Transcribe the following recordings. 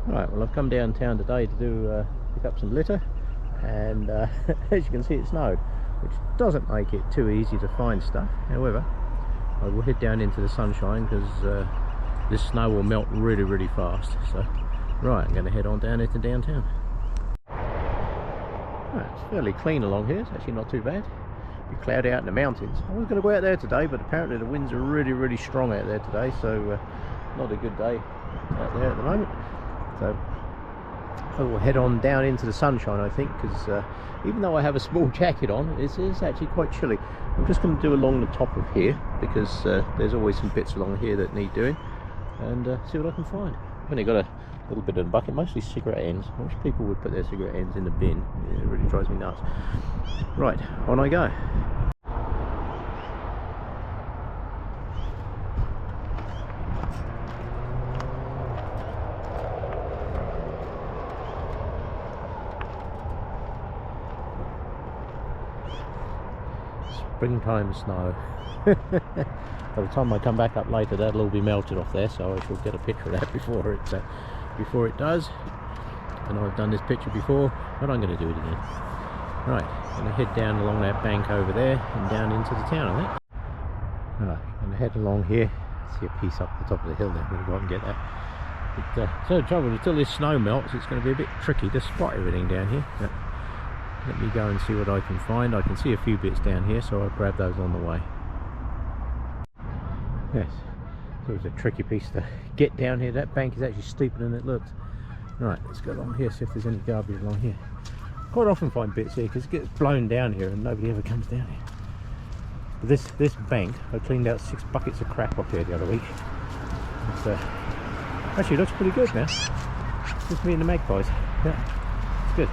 Right, well I've come downtown today to do pick up some litter, and as you can see it snowed, which doesn't make it too easy to find stuff. However, I will head down into the sunshine because this snow will melt really fast. So right, I'm going to head on down into downtown. Right, it's fairly clean along here, it's actually not too bad. Be cloudy out in the mountains. I was going to go out there today, but apparently the winds are really strong out there today, so not a good day out there at the moment. So I will head on down into the sunshine, I think, because even though I have a small jacket on, it is actually quite chilly. I'm just going to do along the top of here, because there's always some bits along here that need doing, and see what I can find. I've only got a little bit in the bucket, mostly cigarette ends. I wish people would put their cigarette ends in the bin. It really drives me nuts. Right, on I go. Springtime snow. By the time I come back up later, that'll all be melted off there, so I shall get a picture of that before it does. And I've done this picture before, but I'm going to do it again. Right, I'm going to head down along that bank over there and down into the town, I think. Right, I'm going to head along here. See a piece up the top of the hill there. I'm going to go up and get that. But, so the trouble, until this snow melts, it's going to be a bit tricky to spot everything down here. But let me go and see what I can find. I can see a few bits down here, so I'll grab those on the way. Yes, so it's a tricky piece to get down here. That bank is actually steeper than it looks. Right, let's go along here, see if there's any garbage along here. Quite often find bits here because it gets blown down here and nobody ever comes down here. But this bank, I cleaned out 6 buckets of crap off here the other week. It actually looks pretty good now. Just me and the magpies. Yeah, it's good.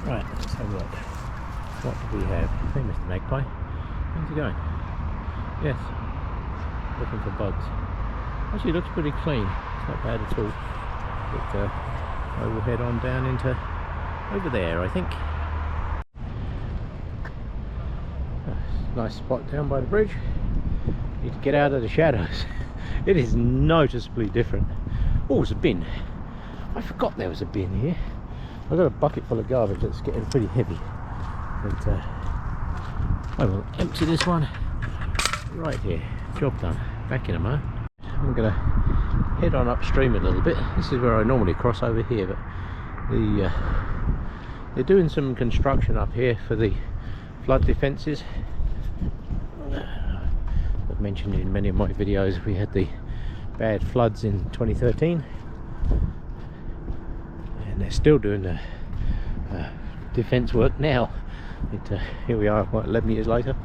Right, let's have a look. What do we have? Hey, Mr. Magpie. How's it going? Yes. Looking for bugs. Actually, it looks pretty clean. It's not bad at all. But I will head on down into over there, I think. Nice spot down by the bridge. Need to get out of the shadows. It is noticeably different. Oh, there's a bin. I forgot there was a bin here. I've got a bucket full of garbage that's getting pretty heavy. But I will empty this one right here. Job done. Back in a moment. I'm going to head on upstream a little bit. This is where I normally cross over here, but they're doing some construction up here for the flood defences. I've mentioned in many of my videos we had the bad floods in 2013, and they're still doing the defence work now. Here we are, what, 11 years later,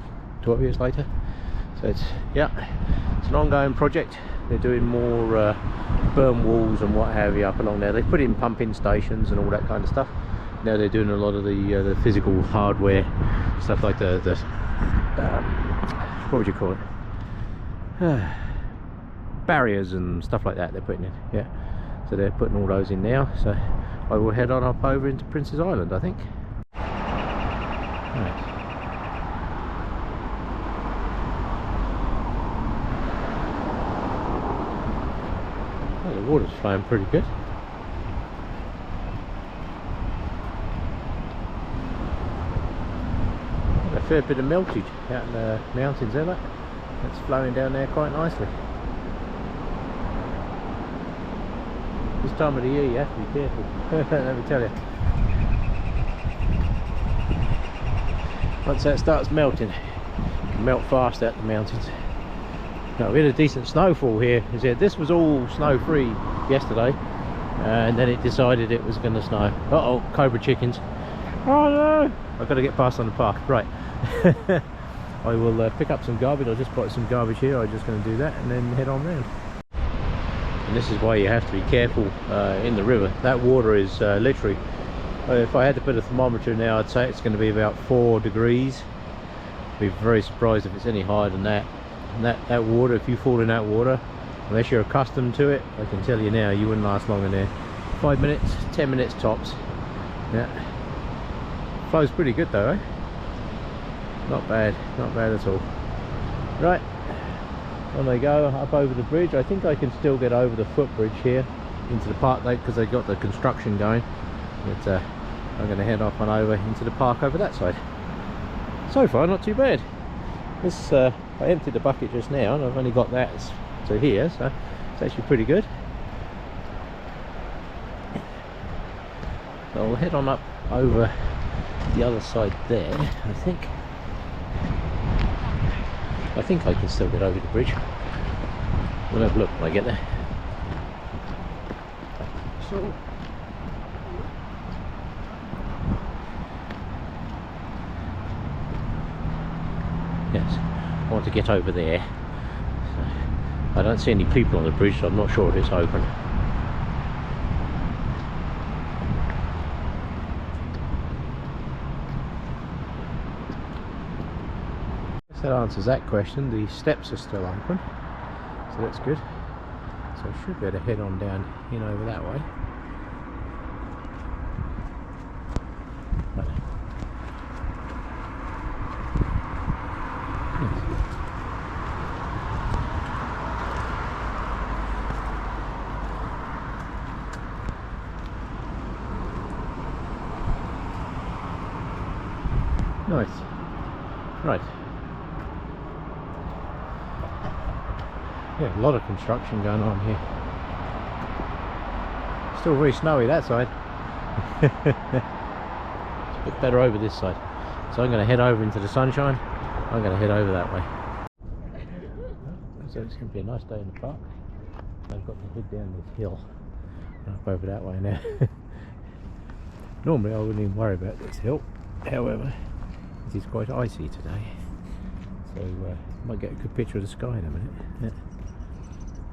12 years later. So it's an ongoing project. They're doing more berm walls and what have you up along there. They put in pumping stations and all that kind of stuff. Now they're doing a lot of the physical hardware stuff, like the what would you call it? Barriers and stuff like that they're putting in. Yeah, so they're putting all those in now. So I will head on up over into Prince's Island, I think. Right. Oh, the water's flowing pretty good. A fair bit of meltage out in the mountains there, look. It's flowing down there quite nicely. This time of the year you have to be careful. Let me tell you. Once that starts melting, it can melt fast out the mountains. Now, we had a decent snowfall here. This was all snow free yesterday, and then it decided it was going to snow. Uh-oh, cobra chickens. Oh no! I've got to get past on the path. Right. I will pick up some garbage. I just brought some garbage here. I'm just going to do that and then head on round. And this is why you have to be careful in the river. That water is literally, if I had to put a thermometer now, I'd say it's going to be about 4 degrees. I'd be very surprised if it's any higher than that. And that water, if you fall in that water, unless you're accustomed to it, I can tell you now, you wouldn't last long in there. 5 minutes, 10 minutes tops. Yeah, flows pretty good though, eh? Not bad at all. Right, on they go up over the bridge. I think I can still get over the footbridge here. into the park because they've got the construction going. But I'm going to head off on over into the park over that side. So far, not too bad. This I emptied the bucket just now, and I've only got that to here, so it's actually pretty good. So I'll head on up over the other side there. I think I can still get over the bridge. We'll have a look when I get there. So yes, I want to get over there. So I don't see any people on the bridge, so I'm not sure if it's open. That answers that question. The steps are still open, so that's good. So I should be able to head on down in over that way. Nice. Right. Yeah, a lot of construction going on here. Still very snowy that side. It's a bit better over this side. So I'm going to head over into the sunshine. I'm going to head over that way. So it's going to be a nice day in the park. I've got to head down this hill. Up over that way now. Normally I wouldn't even worry about this hill. However, it is quite icy today. So I might get a good picture of the sky in a minute. Yeah.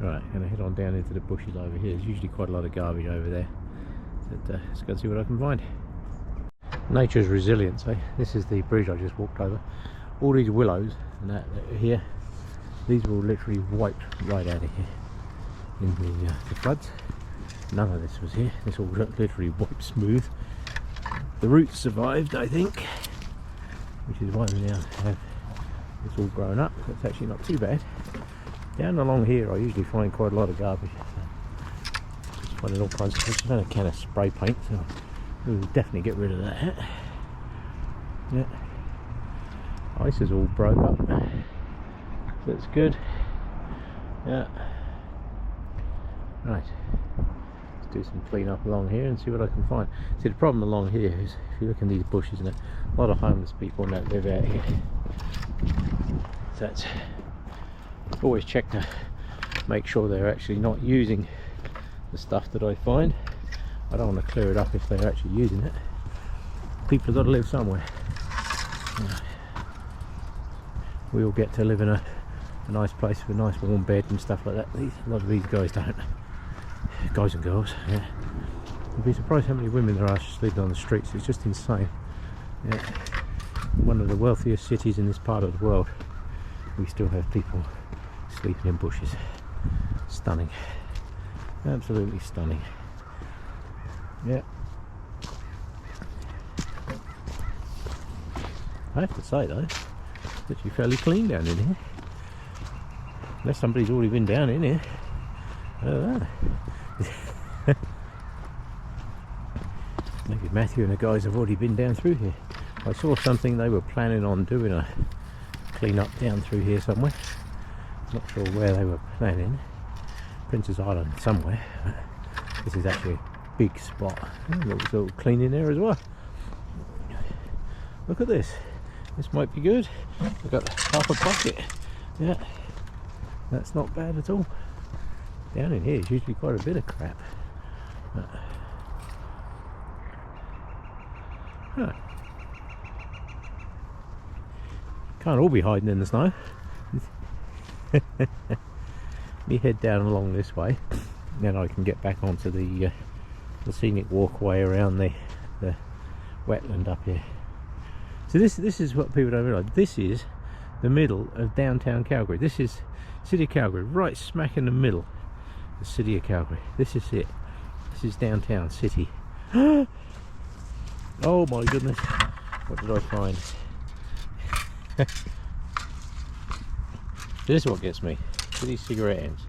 Right, I'm going to head on down into the bushes over here. There's usually quite a lot of garbage over there. But, let's go and see what I can find. Nature's resilience, eh? This is the bridge I just walked over. All these willows and that are here, these were all literally wiped right out of here in the floods. None of this was here. This all literally wiped smooth. The roots survived, I think, which is why we now have this all grown up. It's actually not too bad. Down along here I usually find quite a lot of garbage. So just finding all kinds of things. I've got a can of spray paint, so we'll definitely get rid of that. Yeah. Ice is all broke up. So it's good. Yeah. Right. Let's do some clean up along here and see what I can find. See, the problem along here is if you look in these bushes and that, a lot of homeless people that live out here. So that's always check to make sure they're actually not using the stuff that I find. I don't want to clear it up if they're actually using it. People have got to live somewhere. We all get to live in a nice place with a nice warm bed and stuff like that. A lot of these guys don't. Guys and girls, yeah. You'd be surprised how many women there are just living on the streets. It's just insane. Yeah. One of the wealthiest cities in this part of the world, we still have people sleeping in bushes. Stunning. Absolutely stunning. Yeah. I have to say though, it's actually fairly clean down in here. Unless somebody's already been down in here. I don't know. Maybe Matthew and the guys have already been down through here. I saw something they were planning on doing a clean up down through here somewhere. Not sure where they were planning. Princess Island somewhere. This is actually a big spot. Looks all clean in there as well. Look at this. This might be good. I've got half a bucket. Yeah, that's not bad at all. Down in here is usually quite a bit of crap. Huh. Can't all be hiding in the snow. Me head down along this way, then I can get back onto the scenic walkway around the wetland up here. So this is what people don't realise. This is the middle of downtown Calgary. This is city of Calgary, right smack in the middle. The city of Calgary. This is it. This is downtown city. Oh my goodness! What did I find? This is what gets me. These cigarette ends.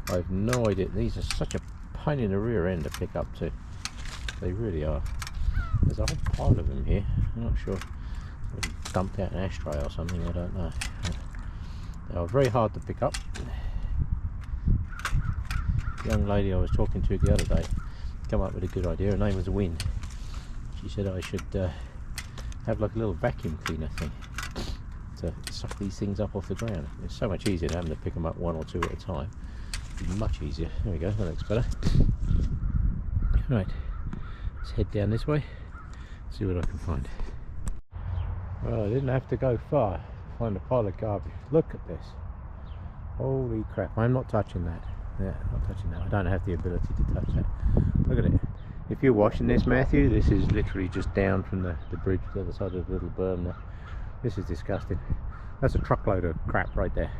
I have no idea. These are such a pain in the rear end to pick up too. They really are. There's a whole pile of them here. I'm not sure. Dumped out an ashtray or something, I don't know. They are very hard to pick up. The young lady I was talking to the other day came up with a good idea. Her name was Win. She said I should have like a little vacuum cleaner thing to suck these things up off the ground. It's so much easier than having to pick them up one or two at a time. It'd be much easier. There we go, that looks better. Right, let's head down this way, see what I can find. Well, I didn't have to go far to find a pile of garbage. Look at this. Holy crap, I'm not touching that. Yeah, not touching that. I don't have the ability to touch that. Look at it. If you're washing this, Matthew, this is literally just down from the bridge to the other side of the little berm there. This is disgusting. That's a truckload of crap right there.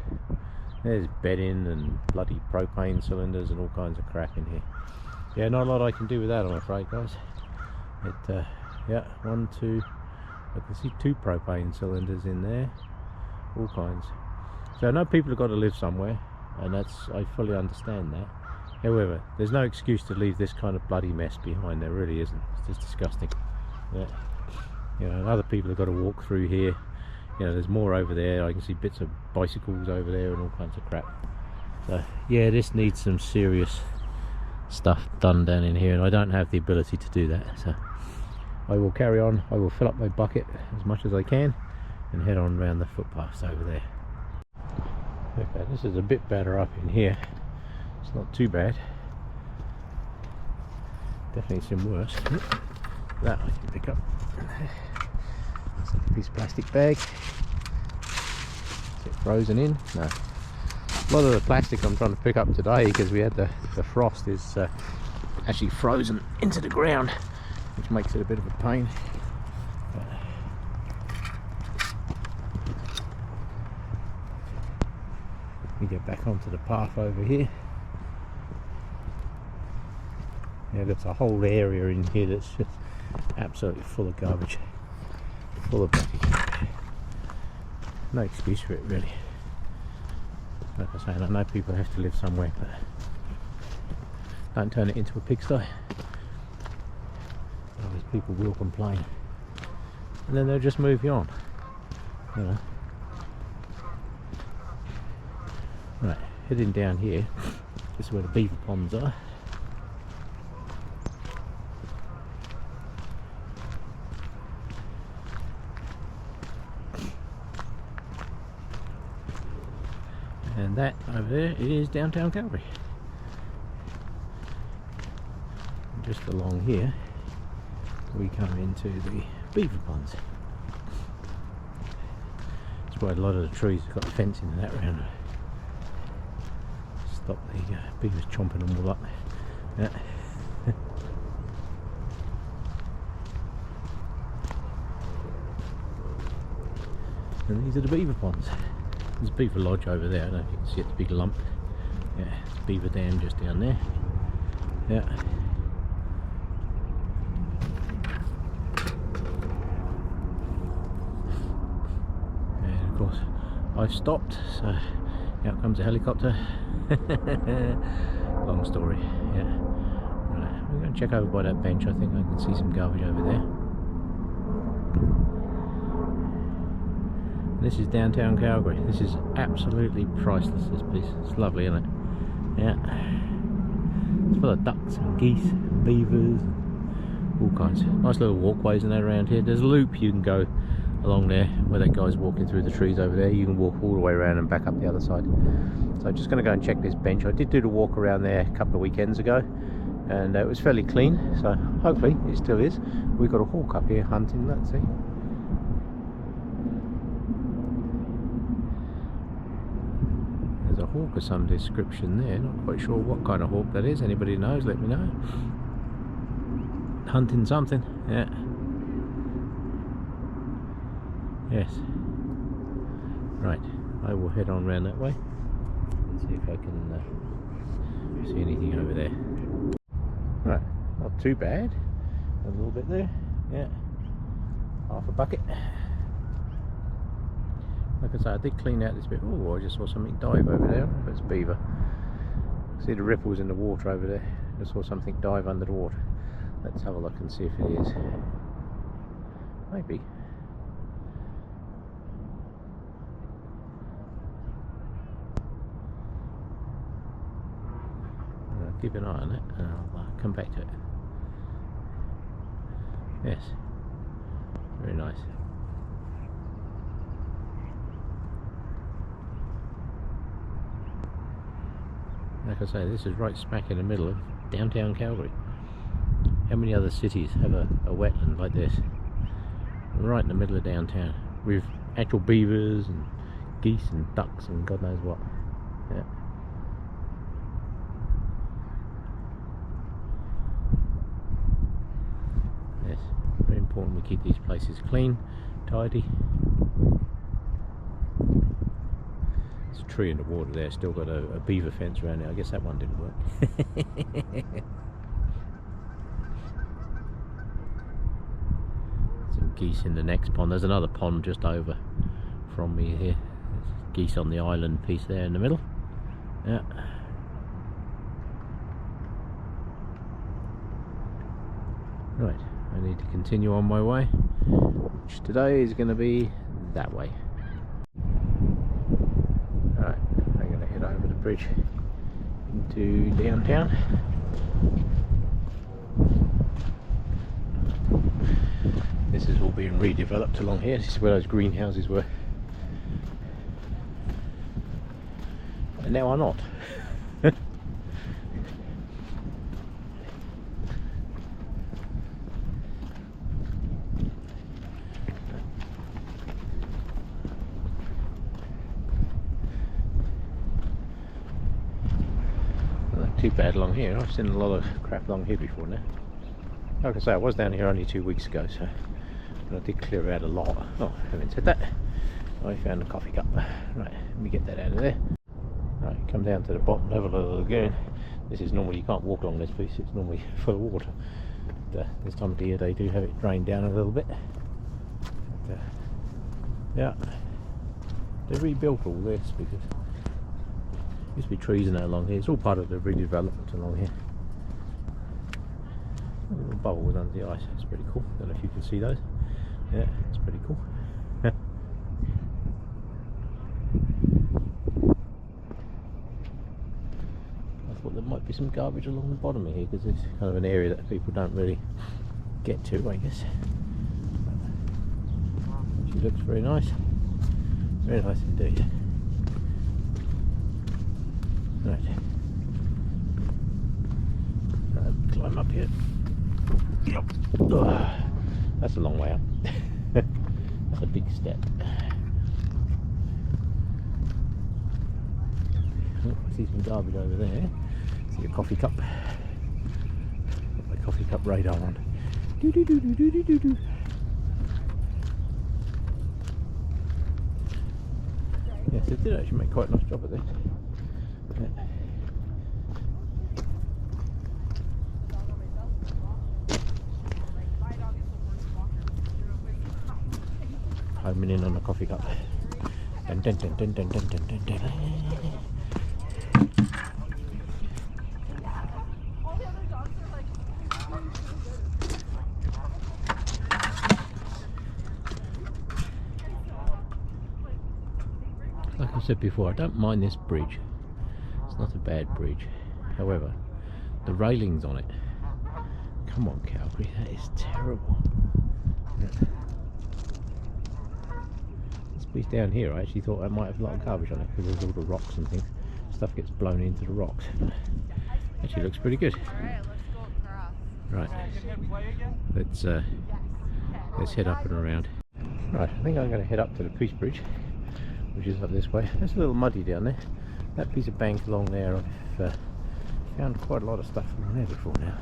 There's bedding and bloody propane cylinders and all kinds of crap in here. Yeah, not a lot I can do with that, I'm afraid, guys. It, yeah, one, two, I can see 2 propane cylinders in there, all kinds. So I know people have got to live somewhere, and I fully understand that. However, there's no excuse to leave this kind of bloody mess behind. There really isn't. It's just disgusting. Yeah. You know, other people have got to walk through here. You know, there's more over there. I can see bits of bicycles over there and all kinds of crap. So yeah, this needs some serious stuff done down in here, and I don't have the ability to do that. So I will carry on. I will fill up my bucket as much as I can and head on around the footpaths over there. Okay, this is a bit better up in here. It's not too bad. Definitely some worse. That I can pick up. It's like a piece of plastic bag. Is it frozen in? No. A lot of the plastic I'm trying to pick up today, because we had the frost, is actually frozen into the ground, which makes it a bit of a pain. We get back onto the path over here. Yeah, there's a whole area in here that's just absolutely full of garbage, full of bloody garbage. No excuse for it, really. Like I say, I know people have to live somewhere, but don't turn it into a pigsty. Otherwise people will complain, and then they'll just move you on, you know. Right, heading down here. This is where the beaver ponds are. And that over there is downtown Calgary. And just along here we come into the beaver ponds. That's why a lot of the trees have got fencing and that around them. Stop the beavers chomping them all up. Yeah. And these are the beaver ponds. There's a beaver lodge over there. I don't know if you can see it, the big lump. Yeah, it's beaver dam just down there. Yeah. And of course I've stopped, so out comes a helicopter. Long story. Yeah. Right, we're going to check over by that bench. I think I can see some garbage over there. This is downtown Calgary. This is absolutely priceless, this piece. It's lovely, isn't it? Yeah. It's full of ducks and geese and beavers, all kinds. Nice little walkways and that around here. There's a loop you can go along there where that guy's walking through the trees over there. You can walk all the way around and back up the other side. So I'm just going to go and check this bench. I did do the walk around there a couple of weekends ago, and it was fairly clean, so hopefully it still is. We've got a hawk up here hunting, let's see. There's a hawk of some description there. Not quite sure what kind of hawk that is. Anybody knows, let me know. Hunting something, yeah. Yes. Right, I will head on round that way and see if I can see anything over there. Right, not too bad. A little bit there, yeah. Half a bucket. Like I say, I did clean out this bit. Oh, I just saw something dive over there. It's beaver. See the ripples in the water over there. I saw something dive under the water. Let's have a look and see if it is. Maybe. Keep an eye on it and I'll come back to it. Yes, very nice. Like I say, this is right smack in the middle of downtown Calgary. How many other cities have a wetland like this? Right in the middle of downtown, with actual beavers and geese and ducks and God knows what. Yeah. Yes, very important we keep these places clean, tidy. There's a tree in the water there, still got a beaver fence around it. I guess that one didn't work. Some geese in the next pond. There's another pond just over from me here. There's geese on the island piece there in the middle. Yeah. Right, I need to continue on my way, which today is going to be that way. Right, I'm going to head over the bridge into downtown. This is all being redeveloped along here. This is where those greenhouses were. And now I'm not. Too bad along here. I've seen a lot of crap along here before now. Like I say, I was down here only 2 weeks ago, so I did clear out a lot. Oh, having said that, I found a coffee cup. Right, let me get that out of there. Right, come down to the bottom level of the lagoon. This is normally, you can't walk along this piece, it's normally full of water. But, this time of the year they do have it drained down a little bit. But, yeah, they rebuilt all this because used to be trees and that along here. It's all part of the redevelopment along here. A little bubble under the ice. It's pretty cool. Don't know if you can see those. Yeah, it's pretty cool. I thought there might be some garbage along the bottom of here because it's kind of an area that people don't really get to, I guess. She looks very nice. Very nice indeed. Right. Climb up here. Yep. Oh, that's a long way up. That's a big step. Oh, I see some garbage over there. See a coffee cup. Got my coffee cup radar on. Do do do do do do do do. Yes, it did actually make quite a nice job of this. Homing in on a coffee cup. Dun, dun, dun, dun, dun, dun, dun, dun, dun. Like I said before, I don't mind this bridge. It's not a bad bridge. However, the railings on it. Come on, Calgary, that is terrible. This piece down here, I actually thought I might have a lot of garbage on it because there's all the rocks and things. Stuff gets blown into the rocks. Actually looks pretty good. Right, let's head up and around. Right, I think I'm going to head up to the Peace Bridge, which is up this way. It's a little muddy down there. That piece of bank along there, I've found quite a lot of stuff along there before now.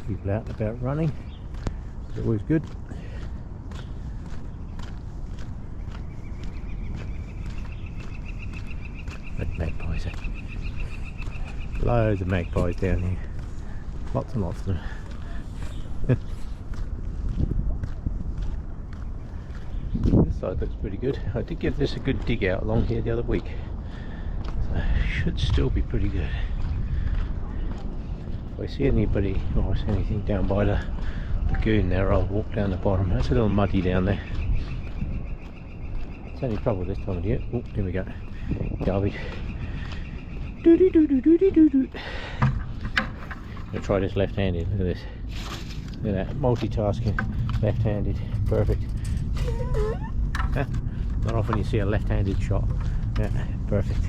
People out and about running. It's always good. Magpies. Loads of magpies down here. Lots and lots of them. This side looks pretty good. I did give this a good dig out along here the other week, so should still be pretty good. If I see anybody or I see anything down by the lagoon there, I'll walk down the bottom. It's a little muddy down there. It's only trouble this time of year. Oh, here we go. Garbage. I'll try this left-handed. Look at this. Look at that. Multitasking. Left-handed. Perfect. Not often you see a left-handed shot. Yeah, perfect.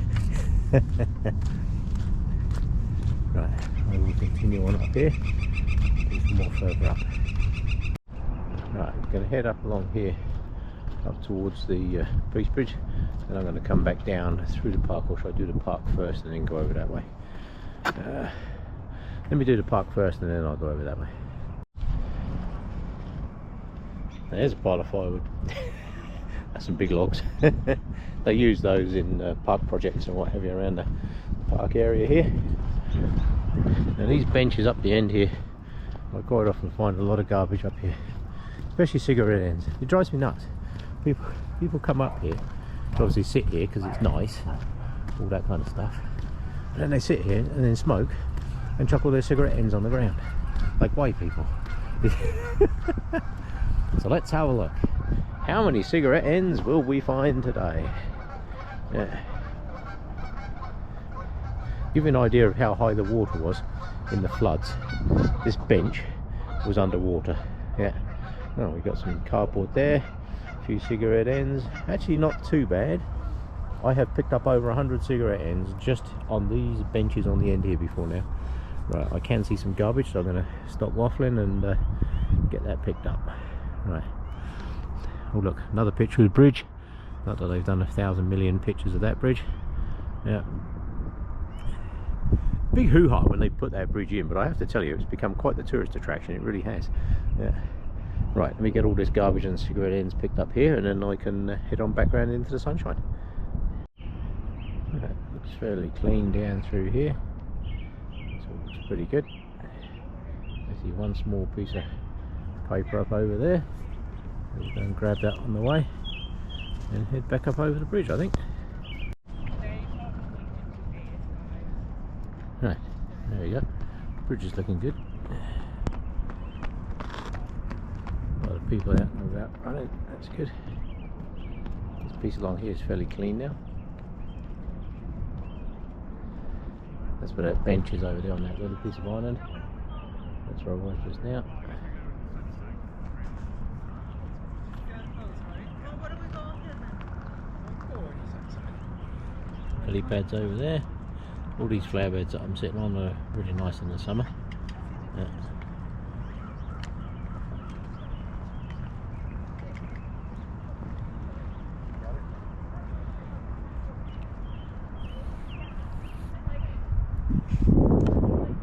Right, I will continue on up here. Do some more further up. Right, I'm going to head up along here, up towards the Peace Bridge, and I'm going to come back down through the park. Or should I do the park first and then go over that way? Let me do the park first and then I'll go over that way. There's a pile of firewood. That's some big logs. They use those in park projects and what have you around the park area here. Now these benches up the end here, I quite often find a lot of garbage up here, especially cigarette ends. It drives me nuts. People come up here, obviously sit here because it's nice, all that kind of stuff, and then they sit here and then smoke and chuck all their cigarette ends on the ground like white people. So let's have a look. How many cigarette ends will we find today? Yeah. Give you an idea of how high the water was in the floods. This bench was underwater. Yeah. Oh, we got some cardboard there, a few cigarette ends. Actually not too bad. I have picked up over 100 cigarette ends just on these benches on the end here before now. Right, I can see some garbage, so I'm going to stop waffling and get that picked up. Right. Oh look, another picture of the bridge. Not that they've done 1,000 million pictures of that bridge. Yeah. Big hoo-ha when they put that bridge in, but I have to tell you, it's become quite the tourist attraction. It really has. Yeah. Right, let me get all this garbage and cigarette ends picked up here, and then I can head on back around into the sunshine. Right, looks fairly clean down through here. So it looks pretty good. I see one small piece of paper up over there. We'll go and grab that on the way and head back up over the bridge, I think. Right, there we go. Bridge is looking good. A lot of people out and about running, that's good. This piece along here is fairly clean now. That's where that bench is over there on that little piece of island. That's where I was just now. Lily pads over there. All these flower beds that I'm sitting on are really nice in the summer. Yeah.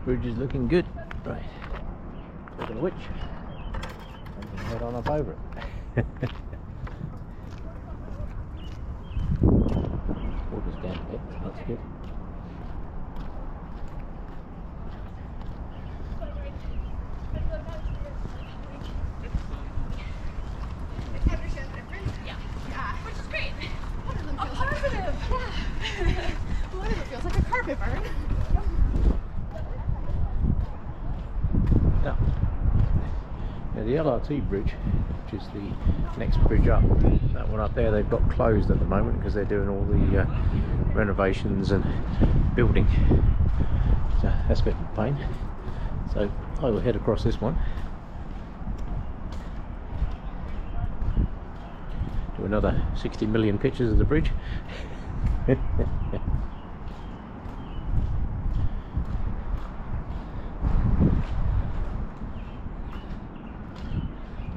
Bridge is looking good. Right. Look at the witch. I'm going to head on up over it. Water's down a bit, that's good. The LRT bridge, which is the next bridge up, that one up there, they've got closed at the moment because they're doing all the renovations and building, so that's a bit of a pain. So I will head across this one, do another 60 million pictures of the bridge.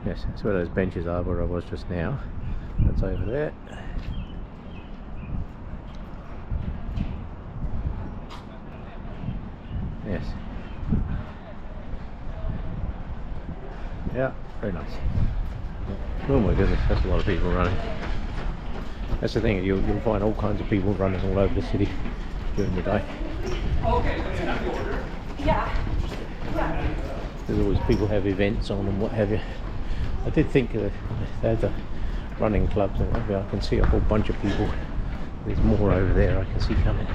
Yes, that's where those benches are, where I was just now. That's over there. Yes. Yeah, very nice. Oh my goodness, that's a lot of people running. That's the thing, you'll find all kinds of people running all over the city during the day. Okay, so you have the order? Yeah. There's always people have events on and what have you. I did think they had running clubs, and maybe I can see a whole bunch of people. There's more over there I can see coming.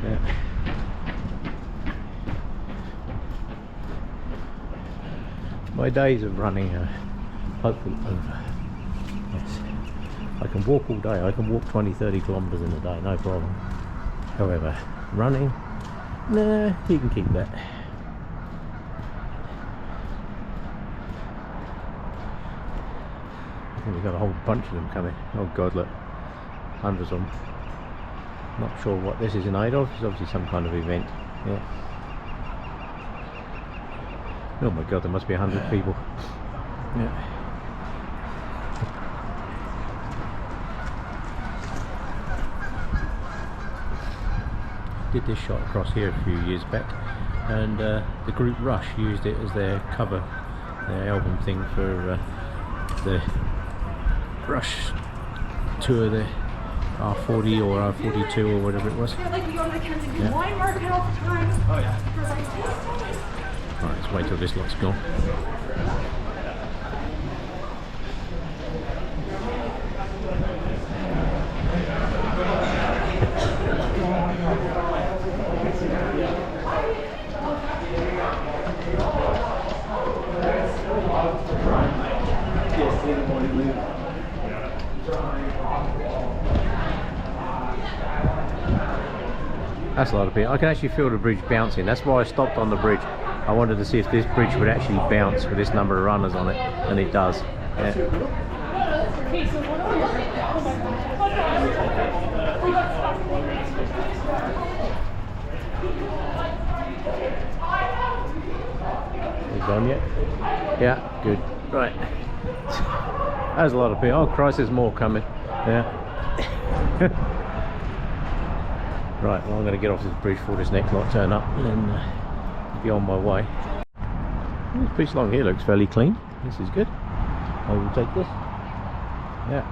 Yeah. My days of running are hopefully over. Yes. I can walk all day. I can walk 20-30 kilometers in a day, no problem. However, running, nah, you can keep that. I think we've got a whole bunch of them coming. Oh god, look, hundreds of them. Not sure what this is in aid of. It's obviously some kind of event. Yeah. Oh my god, there must be 100 people. Yeah. Did this shot across here a few years back, and the group Rush used it as their cover, their album thing for the Rush tour, the R40 or R42 or whatever it was. I feel like we go to the Kensington Wine Market all the time. Oh yeah. For like tasting. Right, let's wait till this lot's gone. That's a lot of people. I can actually feel the bridge bouncing. That's why I stopped on the bridge. I wanted to see if this bridge would actually bounce with this number of runners on it, and it does. Yeah. Is it gone yet? Yeah, good. Right. There's a lot of people. Oh Christ, there's more coming. Yeah. Right, well I'm going to get off this bridge before this next lot turn up and then be on my way. This bridge along here looks fairly clean. This is good. I will take this. Yeah.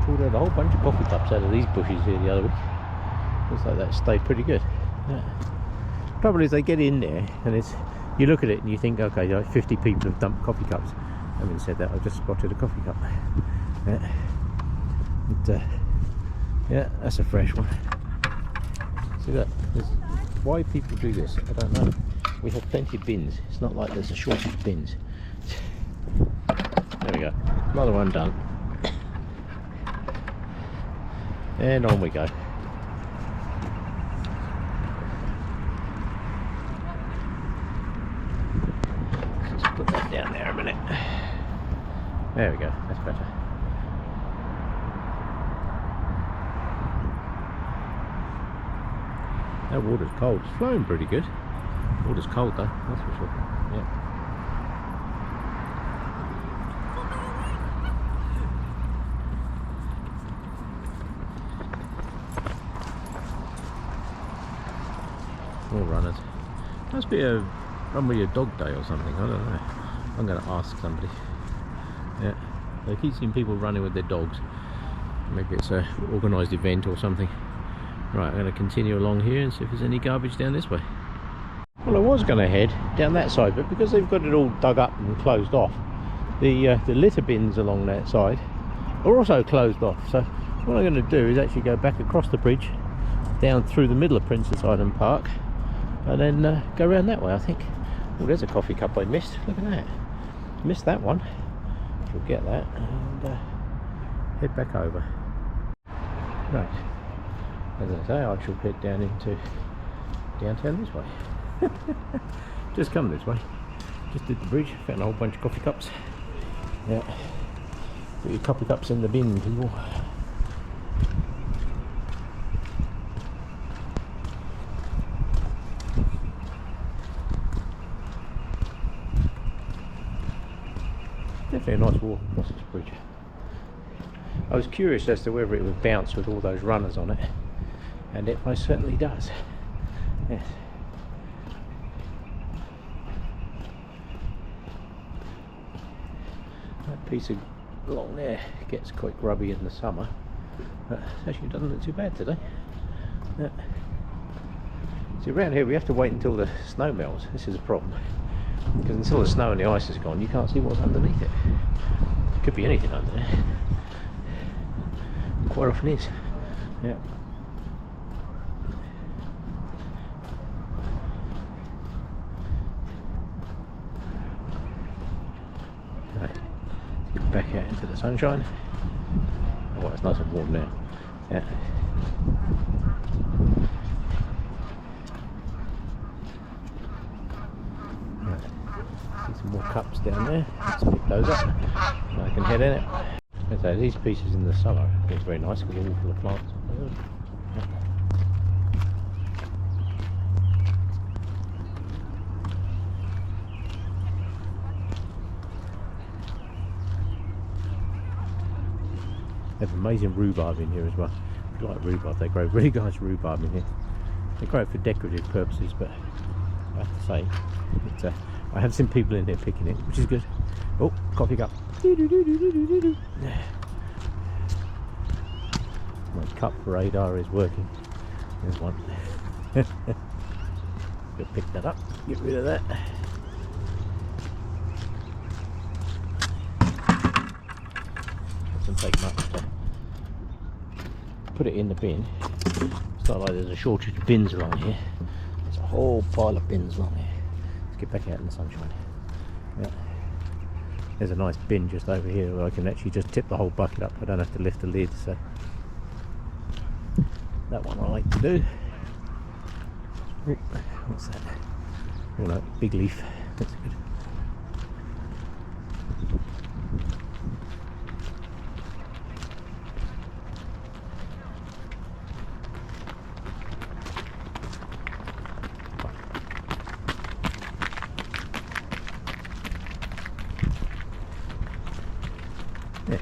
Pulled out a whole bunch of coffee cups out of these bushes here the other week. Looks like that stayed pretty good. Yeah. Trouble is they get in there and it's, you look at it and you think, okay, like 50 people have dumped coffee cups. Having said that, I just spotted a coffee cup. Yeah. Yeah, that's a fresh one. See that? Why people do this, I don't know. We have plenty of bins. It's not like there's a shortage of bins. There we go. Another one done. And on we go. Let's put that down there a minute. There we go. That's better. That water's cold. It's flowing pretty good. Water's cold though, that's for sure. Yeah. More runners. Must be a run with your dog day or something. I don't know. I'm going to ask somebody. Yeah. I keep seeing people running with their dogs. Maybe it's a organised event or something. Right, I'm going to continue along here and see if there's any garbage down this way. Well, I was going to head down that side, but because they've got it all dug up and closed off, the litter bins along that side are also closed off. So what I'm going to do is actually go back across the bridge, down through the middle of Princess Island Park, and then go around that way, I think. Oh, there's a coffee cup I missed. Look at that. Missed that one. Shall get that and head back over. Right. As I say, I shall head down into downtown this way. Just come this way. Just did the bridge, found a whole bunch of coffee cups. Yeah. Put your coffee cups in the bin, people. Definitely a nice walk across this bridge. I was curious as to whether it would bounce with all those runners on it, and it most certainly does. Yes. That piece of along there gets quite grubby in the summer, but it actually doesn't look too bad today. Yeah. See, around here we have to wait until the snow melts. This is a problem, because until the snow and the ice is gone, you can't see what's underneath it. Could be anything under there. Quite often is. Yeah. Right. Let's get back out into the sunshine. Oh, it's nice and warm now. Yeah. Right. See some more cups down there. Let's pick those up so I can head in it. So these pieces in the summer, I think it's very nice because they're all full of plants. They have amazing rhubarb in here as well. If you like rhubarb, they grow really nice rhubarb in here. They grow it for decorative purposes, but I have to say, I have seen people in here picking it, which is good. Oh, coffee cup. My cup radar is working. There's one. Go pick that up, get rid of that. Doesn't take much to put it in the bin. It's not like there's a shortage of bins along here. There's a whole pile of bins along here. Let's get back out in the sunshine. Yeah. There's a nice bin just over here where I can actually just tip the whole bucket up. I don't have to lift the lid, so that one I like to do. Ooh, what's that? Oh no, big leaf. That's good. Yeah,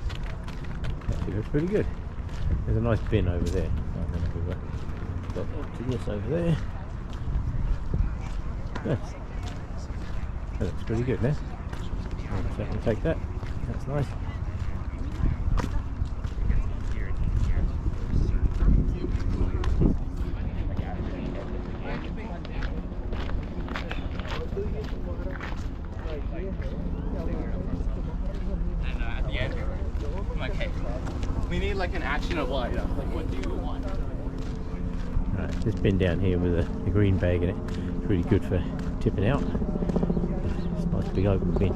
actually looks pretty good. There's a nice bin over there. I'm going to got to this over there. Yes. That looks pretty good, now. I'll certainly take that. That's nice. Okay. We need like an actionable item. Like, what do you want? Right, this bin down here with a green bag in it. It's really good for tipping out. It's a nice big open bin.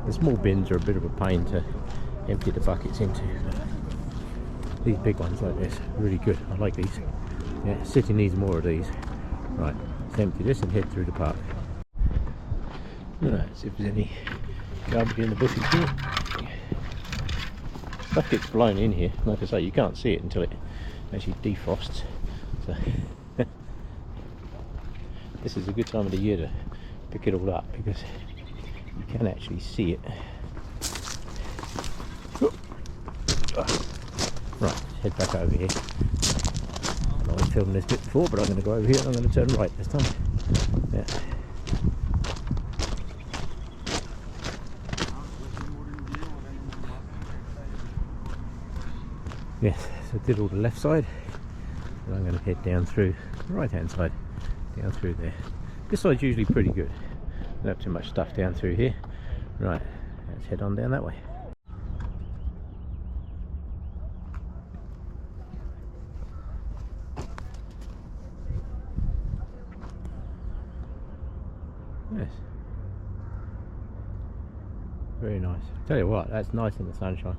The small bins are a bit of a pain to empty the buckets into. These big ones like this, really good. I like these. Yeah, city needs more of these. Right, let's empty this and head through the park. Right, see if there's any garbage in the bushes here. Stuff gets blown in here. Like I say, you can't see it until it actually defrosts. So this is a good time of the year to pick it all up because you can actually see it. Right, head back over here. I was filming this bit before, but I'm going to go over here and I'm going to turn right this time. Yeah. Yes, so I did all the left side, and I'm going to head down through the right hand side, down through there. This side's usually pretty good, don't have too much stuff down through here. Right, let's head on down that way. Yes, very nice. Tell you what, that's nice in the sunshine.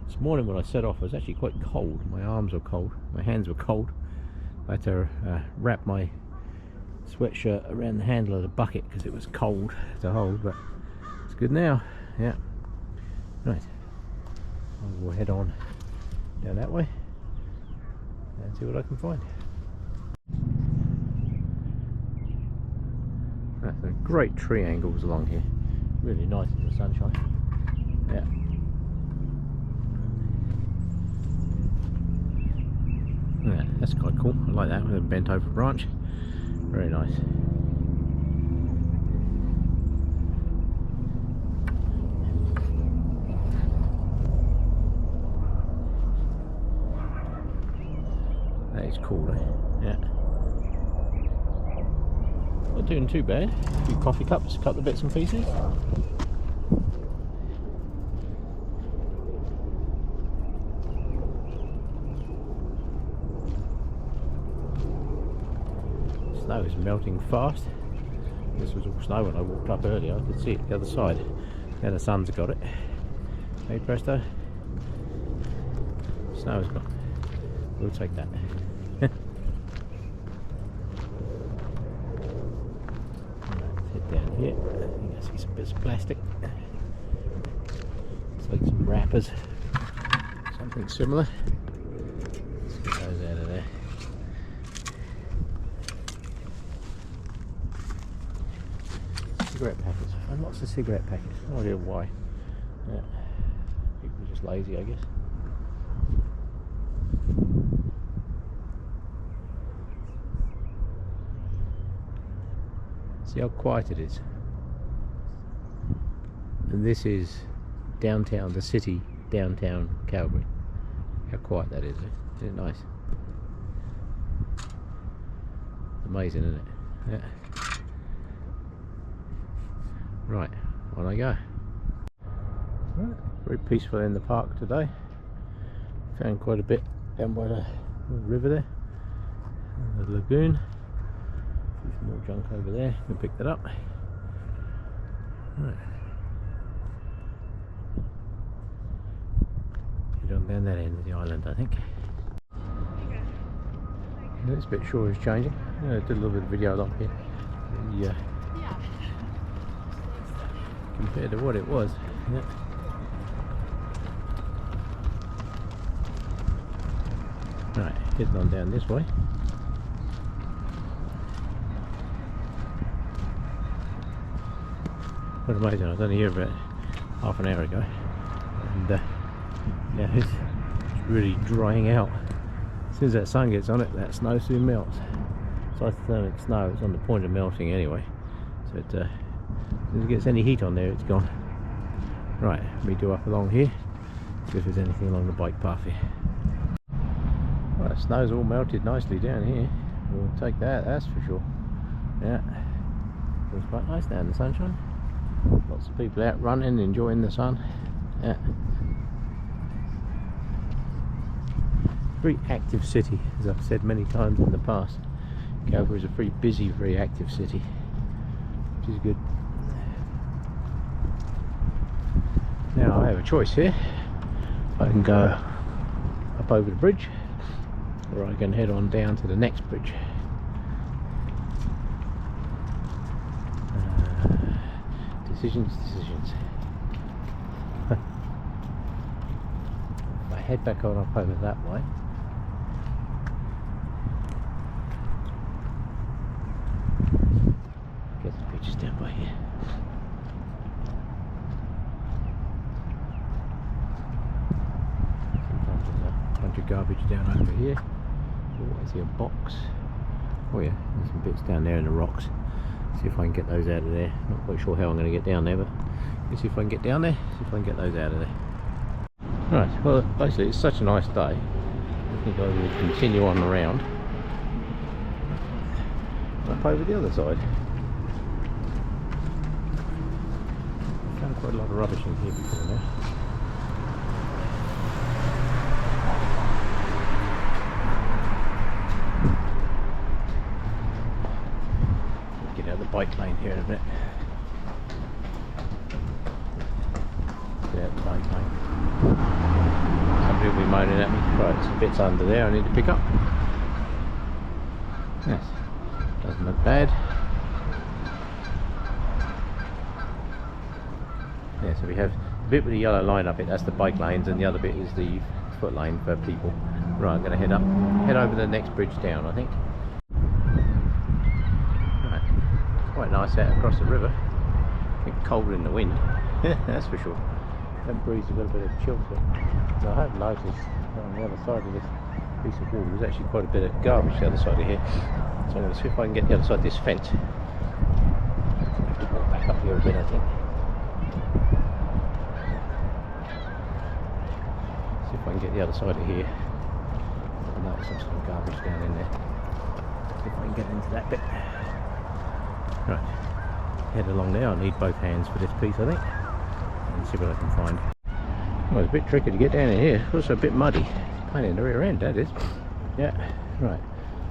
This morning when I set off, I was actually quite cold. My arms were cold, my hands were cold. I had to wrap my sweatshirt around the handle of the bucket because it was cold to hold, but it's good now. Yeah, right, I'll head on down that way and see what I can find. That's some great tree angles along here, really nice in the sunshine. Yeah. Yeah, that's quite cool. I like that with a bent over branch. Very nice. That is cool, eh? Yeah. Not doing too bad. A few coffee cups, a couple of bits and pieces. Snow is melting fast. This was all snow when I walked up earlier. I could see it the other side. Now the sun's got it. Hey presto. Snow is gone. We'll take that. Let's head down here. I think I see some bits of plastic. It's like some wrappers. Something similar. Let's get those out of there. Cigarette packets. I find lots of cigarette packets. No idea why. Yeah. People are just lazy, I guess. See how quiet it is. And this is downtown, the city, downtown Calgary. How quiet that is, eh? Isn't it nice? Amazing, isn't it? Yeah. Right, on I go. Right. Very peaceful in the park today. Found quite a bit down by the river there. And the lagoon. See some more junk over there. We pick that up. Right. Head on down that end of the island, I think. This bit sure is changing. I did a little bit of video up here. Yeah. Compared to what it was. Yeah. Right, heading on down this way. What amazing, I was only here about half an hour ago and now it's really drying out. As soon as that sun gets on it, that snow soon melts. It's isothermic snow, it's on the point of melting anyway. So it, as soon as it gets any heat on there, it's gone. Right, me do up along here, see if there's anything along the bike path here. Well, the snow's all melted nicely down here. We'll take that, that's for sure. Yeah, feels quite nice now in the sunshine. Lots of people out running, enjoying the sun. Yeah. Very active city, as I've said many times in the past. Calgary is a very busy, very active city, which is good. Now I have a choice here. I can go up over the bridge, or I can head on down to the next bridge. Decisions. If I head back on up over that way, get the pictures down by here. Sometimes there's a bunch of garbage down over here. Oh, I see a box. Oh yeah, there's some bits down there in the rocks. See if I can get those out of there. Not quite sure how I'm going to get down there, but let's see if I can get down there, see if I can get those out of there. Right, well basically it's such a nice day. I think I will continue on around up over the other side. I found quite a lot of rubbish in here before now. Bike lane here in a bit. Get out the bike lane. Somebody will be moaning at me. Right, some bits under there I need to pick up. Yes, doesn't look bad. Yeah, so we have the bit with the yellow line up it, that's the bike lanes, and the other bit is the foot lane for people. Right, I'm going to head over the next bridge down, I think. Quite nice out across the river. A bit cold in the wind, that's for sure. That breeze has got a bit of chill to it. So I have noticed on the other side of this piece of wall there's actually quite a bit of garbage the other side of here. So I'm going to see if I can get the other side of this fence. Walk back up here a bit, I think. See if I can get the other side of here. I know there's some sort of garbage down in there. See if I can get into that bit. Right, head along there. I need both hands for this piece, I think. And see what I can find. Well, it's a bit tricky to get down in here. It's also a bit muddy. Pain in the rear end, that is. Yeah, right.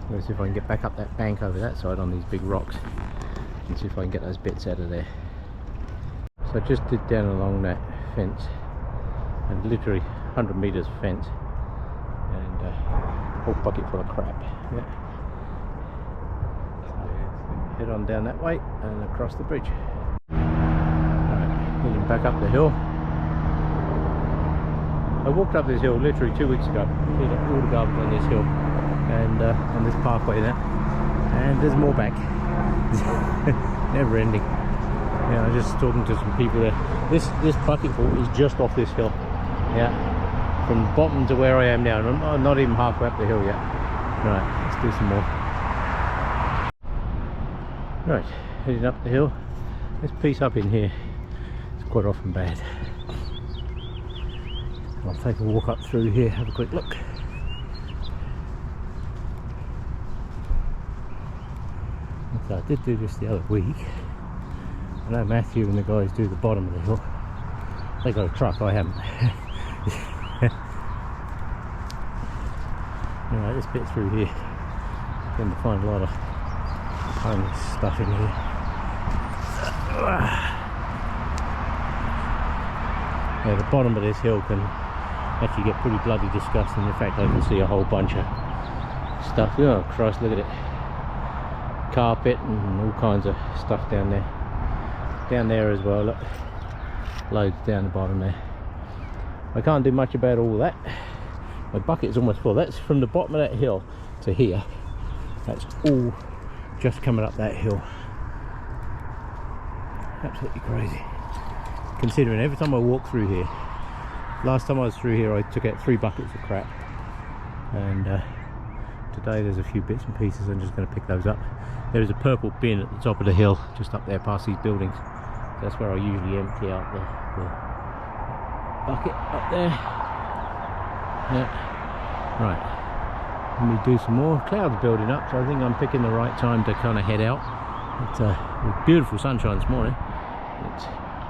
Let's see if I can get back up that bank over that side on these big rocks and see if I can get those bits out of there. So I just did down along that fence, and literally 100 meters of fence, and a whole bucket full of crap. Yeah. So head on down that way and across the bridge. Right, heading back up the hill. I walked up this hill literally 2 weeks ago. Cleared up all the garbage on this hill and on this parkway there, and there's more back. Never ending. Yeah, I was just talking to some people there. This bucketful is just off this hill. Yeah, from the bottom to where I am now, and I'm not even halfway up the hill yet. Right, let's do some more. Right, heading up the hill. This piece up in here is quite often bad. I'll take a walk up through here, have a quick look. So I did do this the other week. I know Matthew and the guys do the bottom of the hill. They got a truck, I haven't. Alright, this bit through here. Going to find a lot of homeless stuff in here. Yeah, the bottom of this hill can actually get pretty bloody disgusting. In fact, I can see a whole bunch of stuff. Oh Christ, look at it. Carpet and all kinds of stuff down there. Down there as well, look. Loads down the bottom there. I can't do much about all that. My bucket is almost full. That's from the bottom of that hill to here. That's all just coming up that hill. Absolutely crazy. Considering every time I walk through here, last time I was through here I took out 3 buckets of crap, and today there's a few bits and pieces. I'm just going to pick those up. There's a purple bin at the top of the hill just up there past these buildings. That's where I usually empty out the bucket up there. Yeah. Right, let me do some more. Clouds building up, so I think I'm picking the right time to kind of head out. It was beautiful sunshine this morning.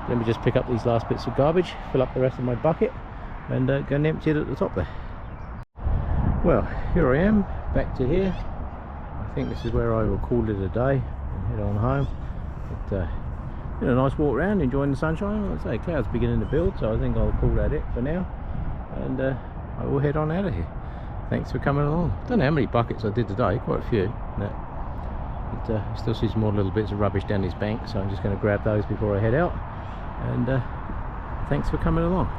Let me just pick up these last bits of garbage, fill up the rest of my bucket, and go and empty it at the top there. Well, here I am, back to here. I think this is where I will call it a day and head on home. But, been a nice walk around, enjoying the sunshine. Like I say, clouds beginning to build, so I think I'll call that it for now. And I will head on out of here. Thanks for coming along. Don't know how many buckets I did today, quite a few. No. But I still see some more little bits of rubbish down this bank, so I'm just going to grab those before I head out. And thanks for coming along.